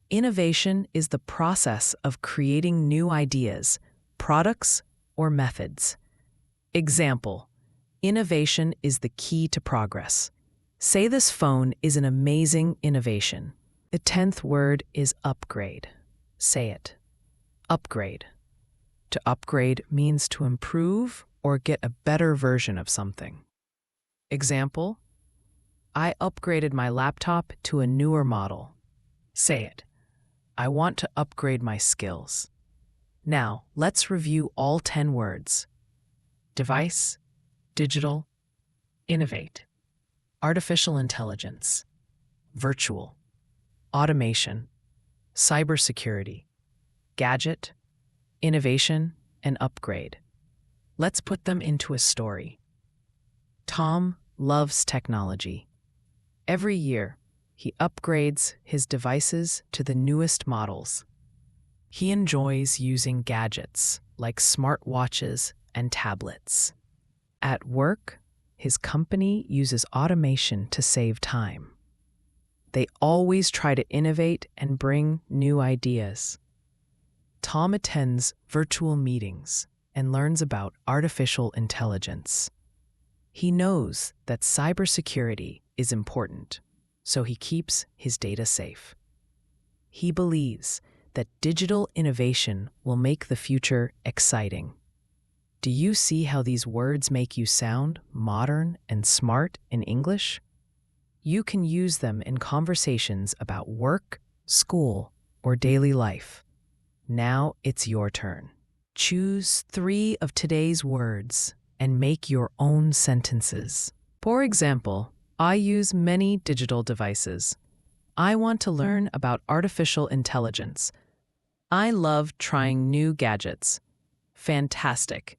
Innovation is the process of creating new ideas, products, or methods. Example: innovation is the key to progress. Say this phone is an amazing innovation. The 10th word is upgrade. Say it. Upgrade. To upgrade means to improve or get a better version of something. Example: I upgraded my laptop to a newer model. Say it. I want to upgrade my skills. Now, let's review all 10 words. Device, digital, innovate, artificial intelligence, virtual, automation, cybersecurity, gadget, innovation, and upgrade. Let's put them into a story. Tom loves technology. Every year, he upgrades his devices to the newest models. He enjoys using gadgets like smartwatches and tablets. At work, his company uses automation to save time. They always try to innovate and bring new ideas. Tom attends virtual meetings and learns about artificial intelligence. He knows that cybersecurity is important, so he keeps his data safe. He believes that digital innovation will make the future exciting. Do you see how these words make you sound modern and smart in English? You can use them in conversations about work, school, or daily life. Now it's your turn. Choose 3 of today's words and make your own sentences. For example, I use many digital devices. I want to learn about artificial intelligence. I love trying new gadgets. Fantastic.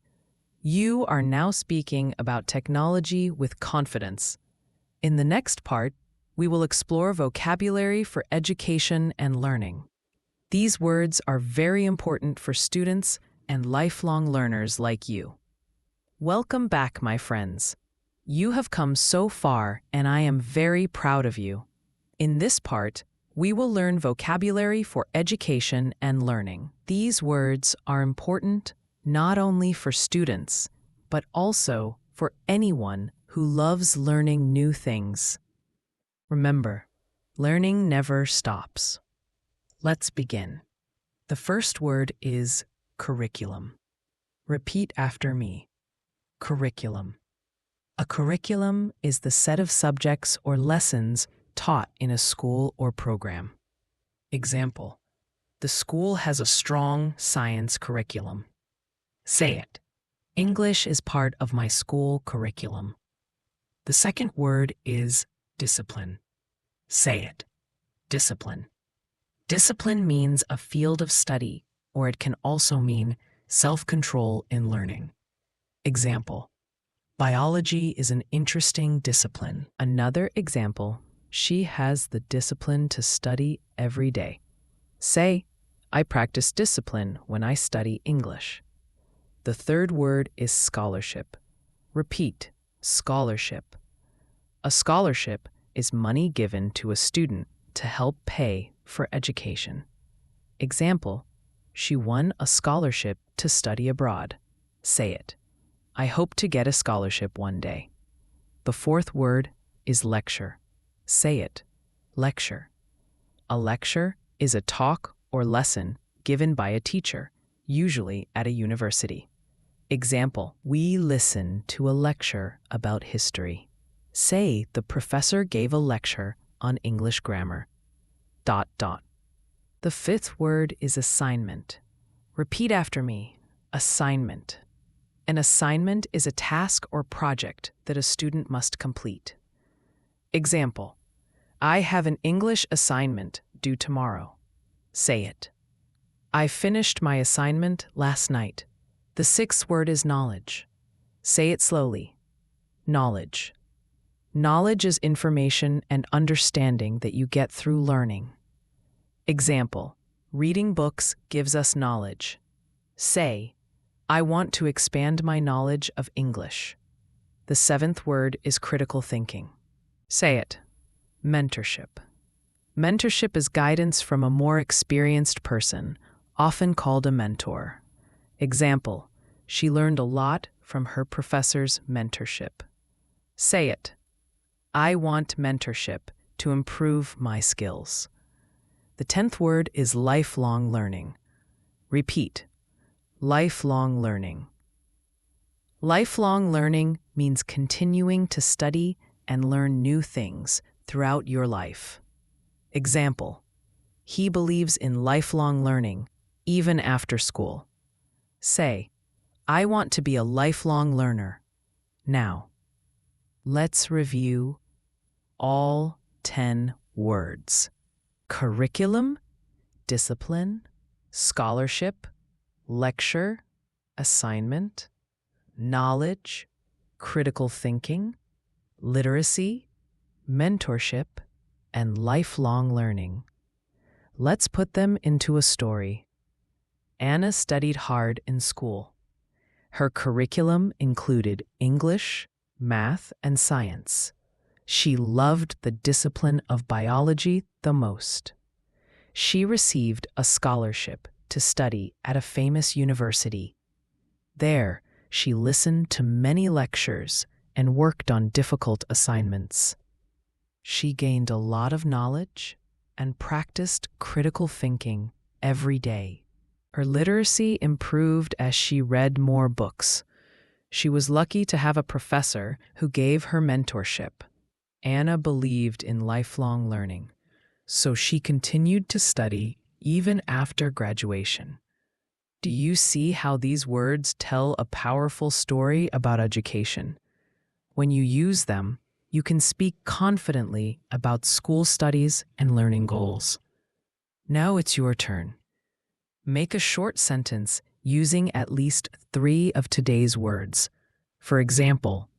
You are now speaking about technology with confidence. In the next part, we will explore vocabulary for education and learning. These words are very important for students and lifelong learners like you. Welcome back, my friends. You have come so far, and I am very proud of you. In this part, we will learn vocabulary for education and learning. These words are important not only for students, but also for anyone who loves learning new things. Remember, learning never stops. Let's begin. The first word is curriculum. Repeat after me. Curriculum. A curriculum is the set of subjects or lessons taught in a school or program. Example: the school has a strong science curriculum. Say it. English is part of my school curriculum. The second word is discipline. Say it. Discipline. Discipline means a field of study, or it can also mean self-control in learning. Example: biology is an interesting discipline. Another example: she has the discipline to study every day. Say, I practice discipline when I study English. The third word is scholarship. Repeat, scholarship. A scholarship is money given to a student to help pay for education. Example: she won a scholarship to study abroad. Say it. I hope to get a scholarship one day. The fourth word is lecture. Say it. Lecture. A lecture is a talk or lesson given by a teacher, usually at a university. Example: we listen to a lecture about history. Say, the professor gave a lecture on English grammar. ... The fifth word is assignment. Repeat after me. Assignment. An assignment is a task or project that a student must complete. Example: I have an English assignment due tomorrow. Say it. I finished my assignment last night. The sixth word is knowledge. Say it slowly. Knowledge. Knowledge is information and understanding that you get through learning. Example: reading books gives us knowledge. Say, I want to expand my knowledge of English. The seventh word is critical thinking. Say it. Mentorship. Mentorship is guidance from a more experienced person, often called a mentor. Example: she learned a lot from her professor's mentorship. Say it. I want mentorship to improve my skills. The 10th word is lifelong learning. Repeat. Lifelong learning. Lifelong learning means continuing to study and learn new things throughout your life. Example: he believes in lifelong learning even after school. Say, I want to be a lifelong learner. Now, let's review all 10 words. Curriculum, discipline, scholarship, lecture, assignment, knowledge, critical thinking, literacy, mentorship, and lifelong learning. Let's put them into a story. Anna studied hard in school. Her curriculum included English, math, and science. She loved the discipline of biology the most. She received a scholarship to study at a famous university. There, she listened to many lectures and worked on difficult assignments. She gained a lot of knowledge and practiced critical thinking every day. Her literacy improved as she read more books. She was lucky to have a professor who gave her mentorship. Anna believed in lifelong learning, so she continued to study even after graduation. Do you see how these words tell a powerful story about education? When you use them, you can speak confidently about school studies and learning goals. Now it's your turn. Make a short sentence using at least 3 of today's words. For example,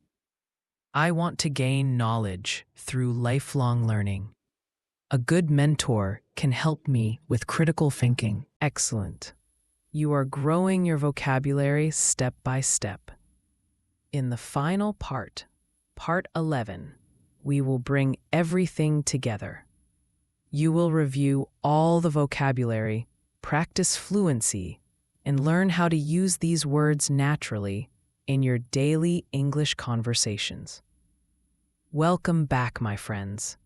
I want to gain knowledge through lifelong learning. A good mentor can help me with critical thinking. Excellent. You are growing your vocabulary step by step. In the final part, Part 11, we will bring everything together. You will review all the vocabulary, practice fluency, and learn how to use these words naturally in your daily English conversations. Welcome back, my friends.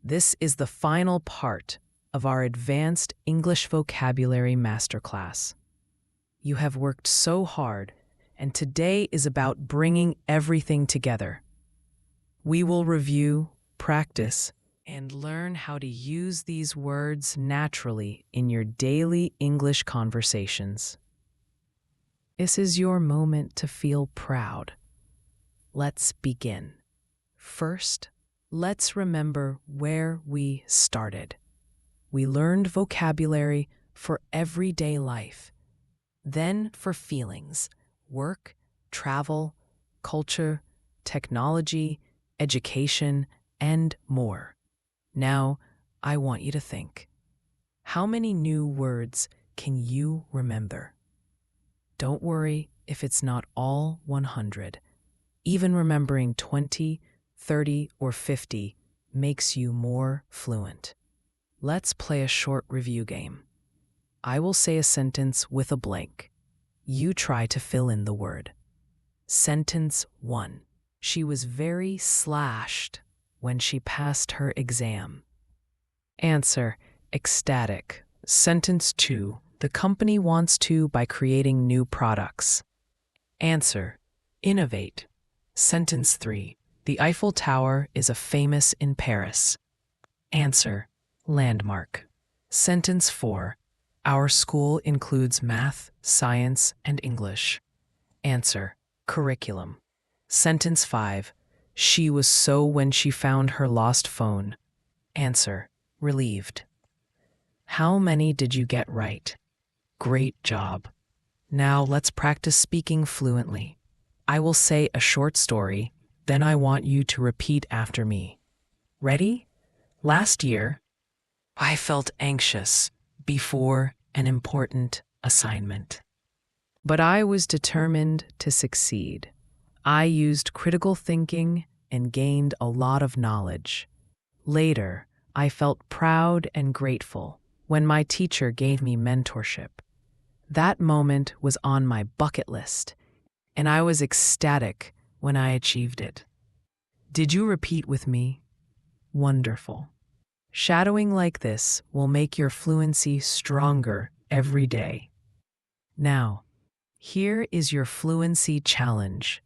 This is the final part of our Advanced English Vocabulary Masterclass. You have worked so hard, and today is about bringing everything together. We will review, practice, and learn how to use these words naturally in your daily English conversations. This is your moment to feel proud. Let's begin. First, let's remember where we started. We learned vocabulary for everyday life, then for feelings, work, travel, culture, technology, education, and more. Now, I want you to think. How many new words can you remember? Don't worry if it's not all 100. Even remembering 20, 30, or 50 makes you more fluent. Let's play a short review game. I will say a sentence with a blank. You try to fill in the word. Sentence 1. She was very slashed when she passed her exam. Answer: ecstatic. Sentence 2. The company wants to by creating new products. Answer: innovate. Sentence 3. The Eiffel Tower is famous in Paris. Answer: landmark. Sentence 4. Our school includes math, science, and English. Answer: curriculum. Sentence 5. She was so when she found her lost phone. Answer: relieved. How many did you get right? Great job. Now let's practice speaking fluently. I will say a short story, then I want you to repeat after me. Ready? Last year, I felt anxious before an important assignment. But I was determined to succeed. I used critical thinking and gained a lot of knowledge. Later, I felt proud and grateful when my teacher gave me mentorship. That moment was on my bucket list, and I was ecstatic when I achieved it. Did you repeat with me? Wonderful. Shadowing like this will make your fluency stronger every day. Now, here is your fluency challenge.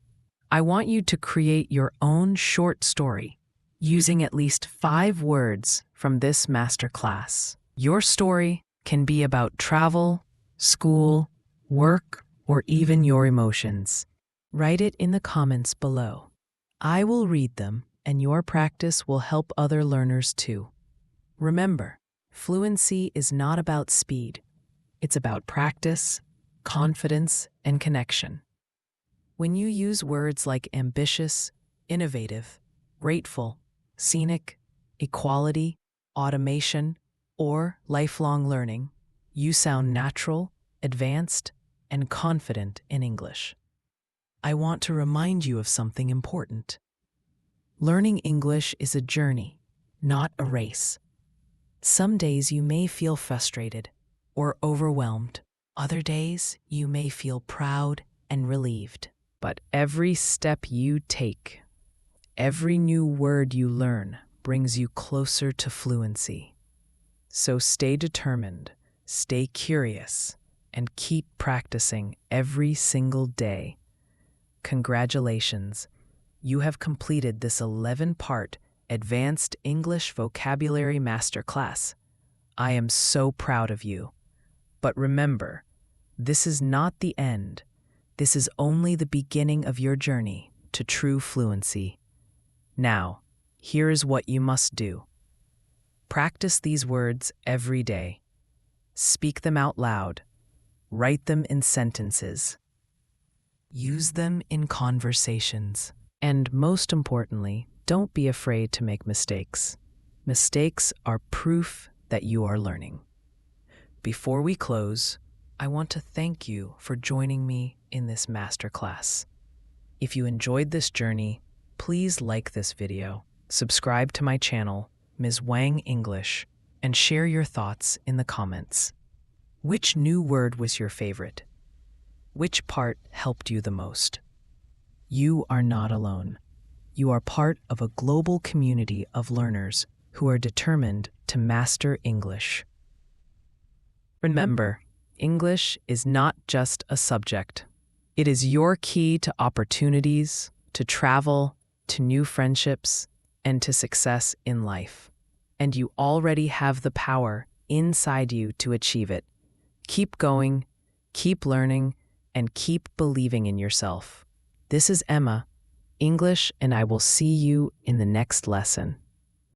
I want you to create your own short story using at least 5 words from this masterclass. Your story can be about travel, school, work, or even your emotions. Write it in the comments below. I will read them, and your practice will help other learners too. Remember, fluency is not about speed. It's about practice, confidence, and connection. When you use words like ambitious, innovative, grateful, scenic, equality, automation, or lifelong learning, you sound natural, advanced, and confident in English. I want to remind you of something important. Learning English is a journey, not a race. Some days you may feel frustrated or overwhelmed. Other days you may feel proud and relieved. But every step you take, every new word you learn brings you closer to fluency. So stay determined, stay curious, and keep practicing every single day. Congratulations, you have completed this 11-part Advanced English Vocabulary Masterclass. I am so proud of you. But remember, this is not the end. This is only the beginning of your journey to true fluency. Now, here is what you must do. Practice these words every day. Speak them out loud. Write them in sentences. Use them in conversations. And most importantly, don't be afraid to make mistakes. Mistakes are proof that you are learning. Before we close, I want to thank you for joining me in this masterclass. If you enjoyed this journey, please like this video, subscribe to my channel, Ms. Wang English, and share your thoughts in the comments. Which new word was your favorite? Which part helped you the most? You are not alone. You are part of a global community of learners who are determined to to master English. Remember, English is not just a subject. It is your key to opportunities, to travel, to new friendships, and to success in life. And you already have the power inside you to achieve it. Keep going, keep learning, and keep believing in yourself. This is Emma, English, and I will see you in the next lesson.